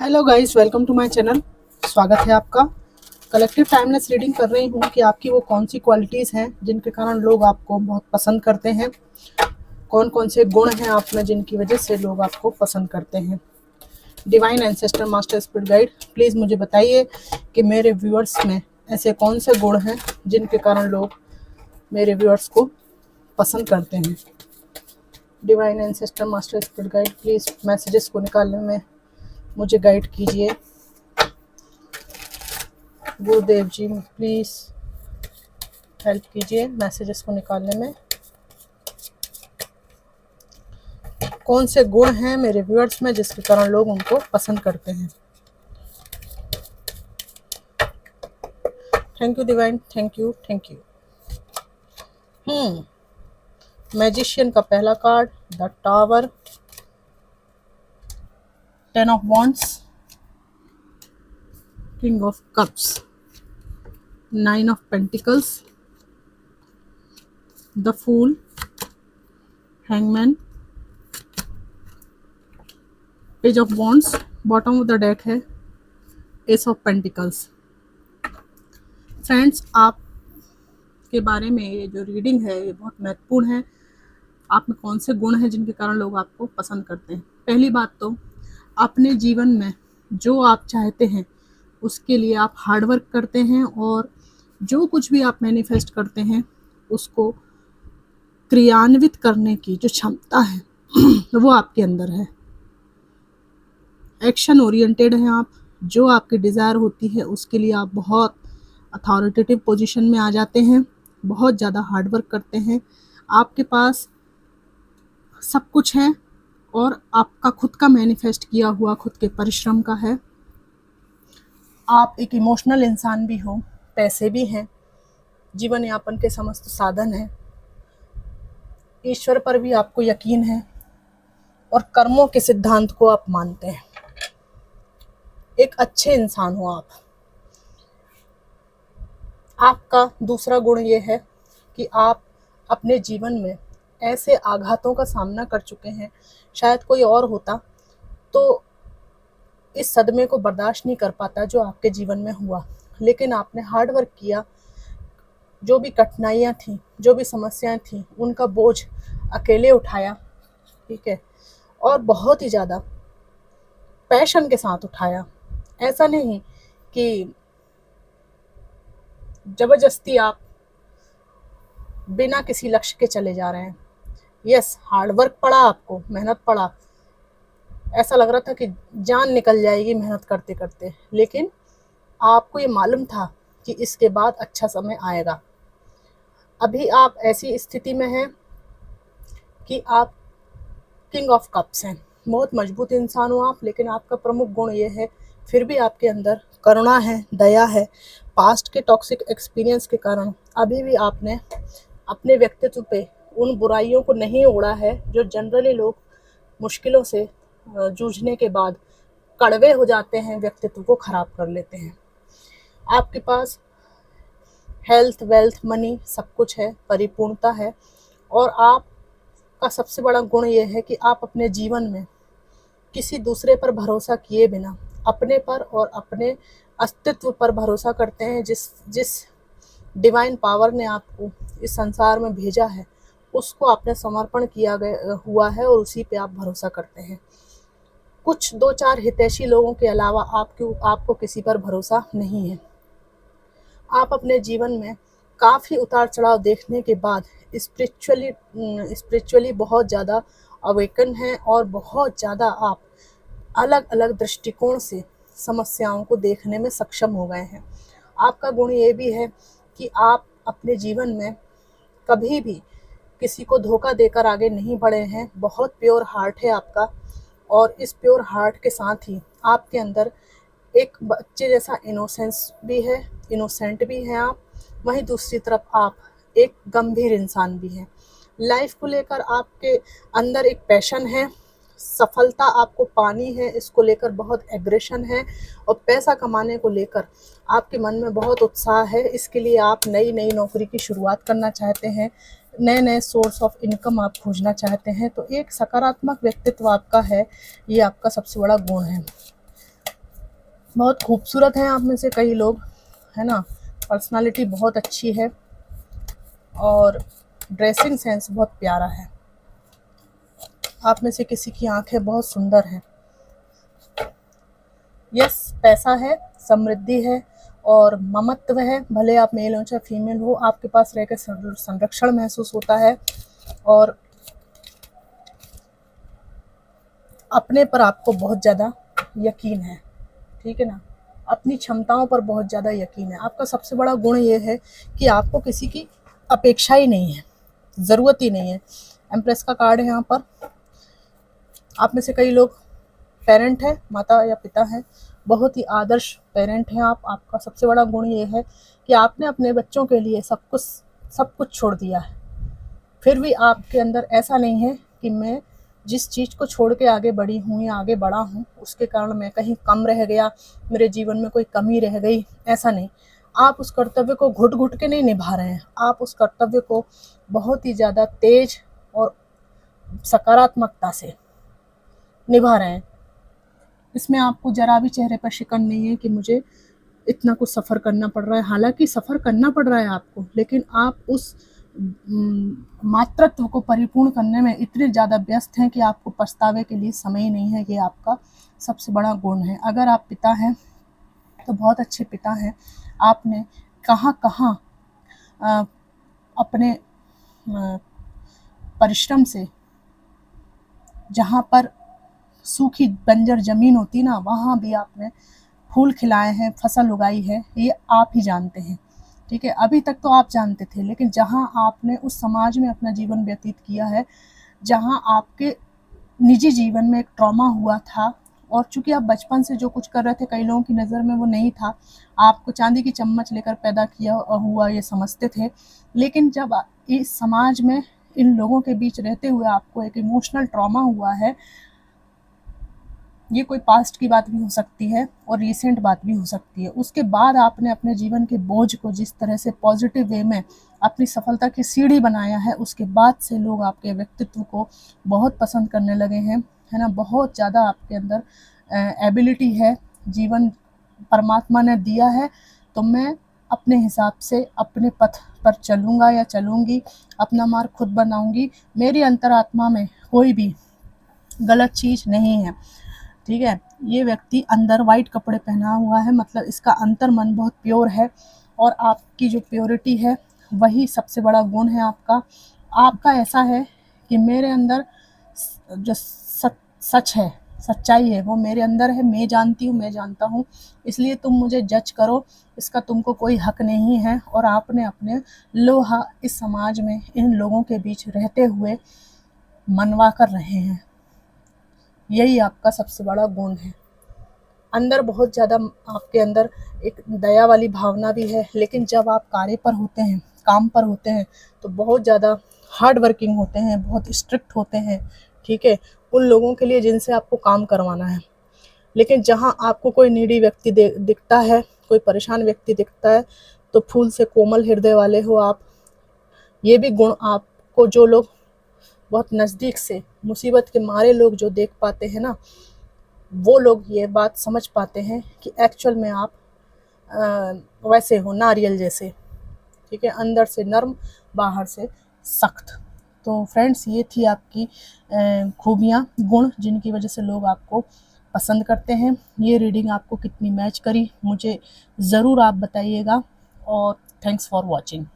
Hello guys, welcome to my channel. स्वागत है आपका। कलेक्टिव टाइमलेस रीडिंग कर रही हूँ कि आपकी वो कौन सी क्वालिटीज़ हैं जिनके कारण लोग आपको बहुत पसंद करते हैं। कौन कौन से गुण हैं आप में जिनकी वजह से लोग आपको पसंद करते हैं। Divine ancestor master spirit guide, please मुझे बताइए कि मेरे व्यूअर्स में ऐसे कौन से गुण हैं जिनके कारण लोग मेरे व्यूअर्स को पसंद करते हैं। Divine ancestor master spirit guide, please messages को निकालने में मुझे गाइड कीजिए। गुरुदेव जी, प्लीज़ हेल्प कीजिए मैसेजेस को निकालने में। कौन से गुण हैं मेरे व्यूअर्स में जिसके कारण लोग उनको पसंद करते हैं। Thank you divine, thank you thank you. Magician का पहला card, the tower, 10 of wands, king of cups, 9 of pentacles, the fool, hangman, page of wands, bottom of the deck है एस ऑफ पेंटिकल्स। फ्रेंड्स, आप के बारे में ये जो reading है ये बहुत महत्वपूर्ण है। आप में कौन से गुण हैं जिनके कारण लोग आपको पसंद करते हैं। पहली बात तो, अपने जीवन में जो आप चाहते हैं उसके लिए आप हार्ड वर्क करते हैं और जो कुछ भी आप मैनिफेस्ट करते हैं उसको क्रियान्वित करने की जो क्षमता है वो आपके अंदर है। एक्शन ओरिएंटेड हैं आप। जो आपकी डिज़ायर होती है उसके लिए आप बहुत अथॉरिटेटिव पोजीशन में आ जाते हैं, बहुत ज़्यादा हार्ड वर्क करते हैं। आपके पास सब कुछ है और आपका खुद का मैनिफेस्ट किया हुआ खुद के परिश्रम का है। आप एक इमोशनल इंसान भी हो, पैसे भी हैं, जीवन यापन के समस्त साधन हैं, ईश्वर पर भी आपको यकीन है और कर्मों के सिद्धांत को आप मानते हैं। एक अच्छे इंसान हो आप। आपका दूसरा गुण ये है कि आप अपने जीवन में ऐसे आघातों का सामना कर चुके हैं, शायद कोई और होता तो इस सदमे को बर्दाश्त नहीं कर पाता जो आपके जीवन में हुआ, लेकिन आपने हार्ड वर्क किया। जो भी कठिनाइयाँ थीं, जो भी समस्याएं थीं, उनका बोझ अकेले उठाया, ठीक है, और बहुत ही ज़्यादा पैशन के साथ उठाया। ऐसा नहीं कि ज़बरदस्ती आप बिना किसी लक्ष्य के चले जा रहे हैं। यस, हार्ड वर्क पड़ा, आपको मेहनत पड़ा, ऐसा लग रहा था कि जान निकल जाएगी मेहनत करते करते, लेकिन आपको ये मालूम था कि इसके बाद अच्छा समय आएगा। अभी आप ऐसी स्थिति में हैं कि आप किंग ऑफ कप्स हैं। बहुत मजबूत इंसान हो आप, लेकिन आपका प्रमुख गुण ये है, फिर भी आपके अंदर करुणा है, दया है। पास्ट के टॉक्सिक एक्सपीरियंस के कारण अभी भी आपने अपने व्यक्तित्व पे उन बुराइयों को नहीं ओढ़ा है जो जनरली लोग मुश्किलों से जूझने के बाद कड़वे हो जाते हैं, व्यक्तित्व को खराब कर लेते हैं। आपके पास हेल्थ, वेल्थ, मनी सब कुछ है, परिपूर्णता है, और आपका सबसे बड़ा गुण ये है कि आप अपने जीवन में किसी दूसरे पर भरोसा किए बिना अपने पर और अपने अस्तित्व पर भरोसा करते हैं। जिस जिस डिवाइन पावर ने आपको इस संसार में भेजा है उसको आपने समर्पण किया गया हुआ है और उसी पे आप भरोसा करते हैं। कुछ 2-4 हितैषी लोगों के अलावा आपको किसी पर भरोसा नहीं है। आप अपने जीवन में काफ़ी उतार चढ़ाव देखने के बाद स्पिरिचुअली बहुत ज़्यादा अवेकन हैं और बहुत ज़्यादा आप अलग अलग दृष्टिकोण से समस्याओं को देखने में सक्षम हो गए हैं। आपका गुण ये भी है कि आप अपने जीवन में कभी भी किसी को धोखा देकर आगे नहीं बढ़े हैं। बहुत प्योर हार्ट है आपका, और इस प्योर हार्ट के साथ ही आपके अंदर एक बच्चे जैसा इनोसेंस भी है, इनोसेंट भी हैं आप। वहीं दूसरी तरफ आप एक गंभीर इंसान भी हैं। लाइफ को लेकर आपके अंदर एक पैशन है, सफलता आपको पानी है, इसको लेकर बहुत एग्रेशन है, और पैसा कमाने को लेकर आपके मन में बहुत उत्साह है। इसके लिए आप नई नई नौकरी की शुरुआत करना चाहते हैं, नए नए सोर्स ऑफ इनकम आप खोजना चाहते हैं। तो एक सकारात्मक व्यक्तित्व आपका है, ये आपका सबसे बड़ा गुण है। बहुत खूबसूरत हैं आप में से कई लोग, है ना। पर्सनालिटी बहुत अच्छी है और ड्रेसिंग सेंस बहुत प्यारा है। आप में से किसी की आंखें बहुत सुंदर हैं। यस, पैसा है, समृद्धि है और ममत्व है। भले आप मेल हो चाहे फीमेल हो, आपके पास रहकर संरक्षण महसूस होता है और अपने पर आपको बहुत ज़्यादा यकीन है, ठीक है ना। अपनी क्षमताओं पर बहुत ज़्यादा यकीन है। आपका सबसे बड़ा गुण ये है कि आपको किसी की अपेक्षा ही नहीं है, ज़रूरत ही नहीं है। एम्प्रेस का कार्ड है यहाँ पर। आप में से कई लोग पेरेंट हैं, माता या पिता हैं, बहुत ही आदर्श पेरेंट हैं आप। आपका सबसे बड़ा गुण ये है कि आपने अपने बच्चों के लिए सब कुछ छोड़ दिया है। फिर भी आपके अंदर ऐसा नहीं है कि मैं जिस चीज़ को छोड़ के आगे बढ़ी हूँ या आगे बढ़ा हूँ उसके कारण मैं कहीं कम रह गया, मेरे जीवन में कोई कमी रह गई, ऐसा नहीं। आप उस कर्तव्य को घुट घुट के नहीं निभा रहे हैं, आप उस कर्तव्य को बहुत ही ज़्यादा तेज और सकारात्मकता से निभा रहे हैं। इसमें आपको ज़रा भी चेहरे पर शिकन नहीं है कि मुझे इतना कुछ सफ़र करना पड़ रहा है। हालांकि सफ़र करना पड़ रहा है आपको, लेकिन आप उस मातृत्व को परिपूर्ण करने में इतने ज़्यादा व्यस्त हैं कि आपको पछतावे के लिए समय ही नहीं है। ये आपका सबसे बड़ा गुण है। अगर आप पिता हैं तो बहुत अच्छे पिता हैं। आपने कहाँ कहाँ अपने परिश्रम से, जहाँ पर सूखी बंजर ज़मीन होती ना, वहाँ भी आपने फूल खिलाए हैं, फसल उगाई है, ये आप ही जानते हैं, ठीक है। अभी तक तो आप जानते थे, लेकिन जहाँ आपने उस समाज में अपना जीवन व्यतीत किया है, जहाँ आपके निजी जीवन में एक ट्रॉमा हुआ था और चूंकि आप बचपन से जो कुछ कर रहे थे, कई लोगों की नज़र में वो नहीं था, आपको चांदी की चम्मच लेकर पैदा किया हुआ ये समझते थे। लेकिन जब इस समाज में इन लोगों के बीच रहते हुए आपको एक इमोशनल ट्रॉमा हुआ है, ये कोई पास्ट की बात भी हो सकती है और रिसेंट बात भी हो सकती है, उसके बाद आपने अपने जीवन के बोझ को जिस तरह से पॉजिटिव वे में अपनी सफलता की सीढ़ी बनाया है, उसके बाद से लोग आपके व्यक्तित्व को बहुत पसंद करने लगे हैं, है ना। बहुत ज़्यादा आपके अंदर एबिलिटी है, जीवन परमात्मा ने दिया है। तो मैं अपने हिसाब से अपने पथ पर चलूँगा या चलूँगी, अपना मार्ग खुद बनाऊँगी। मेरी अंतरात्मा में कोई भी गलत चीज़ नहीं है, ठीक है। ये व्यक्ति अंदर वाइट कपड़े पहना हुआ है, मतलब इसका अंतर मन बहुत प्योर है और आपकी जो प्योरिटी है वही सबसे बड़ा गुण है आपका। आपका ऐसा है कि मेरे अंदर जो सच है, सच्चाई है, वो मेरे अंदर है। मैं जानती हूँ, मैं जानता हूँ, इसलिए तुम मुझे जज करो, इसका तुमको कोई हक नहीं है। और आपने अपने लोहा इस समाज में इन लोगों के बीच रहते हुए मनवा कर रहे हैं। यही आपका सबसे बड़ा गुण है। अंदर बहुत ज़्यादा आपके अंदर एक दया वाली भावना भी है, लेकिन जब आप कार्य पर होते हैं, काम पर होते हैं, तो बहुत ज़्यादा हार्ड वर्किंग होते हैं, बहुत स्ट्रिक्ट होते हैं, ठीक है, उन लोगों के लिए जिनसे आपको काम करवाना है। लेकिन जहाँ आपको कोई नीडी व्यक्ति दिखता है, कोई परेशान व्यक्ति दिखता है, तो फूल से कोमल हृदय वाले हो आप। ये भी गुण आपको जो लोग बहुत नज़दीक से, मुसीबत के मारे लोग जो देख पाते हैं ना, वो लोग ये बात समझ पाते हैं कि एक्चुअल में आप वैसे हो, नारियल जैसे, ठीक है, अंदर से नर्म, बाहर से सख्त। तो फ्रेंड्स, ये थी आपकी खूबियाँ, गुण, जिनकी वजह से लोग आपको पसंद करते हैं। ये रीडिंग आपको कितनी मैच करी मुझे ज़रूर आप बताइएगा और थैंक्स फॉर वॉचिंग।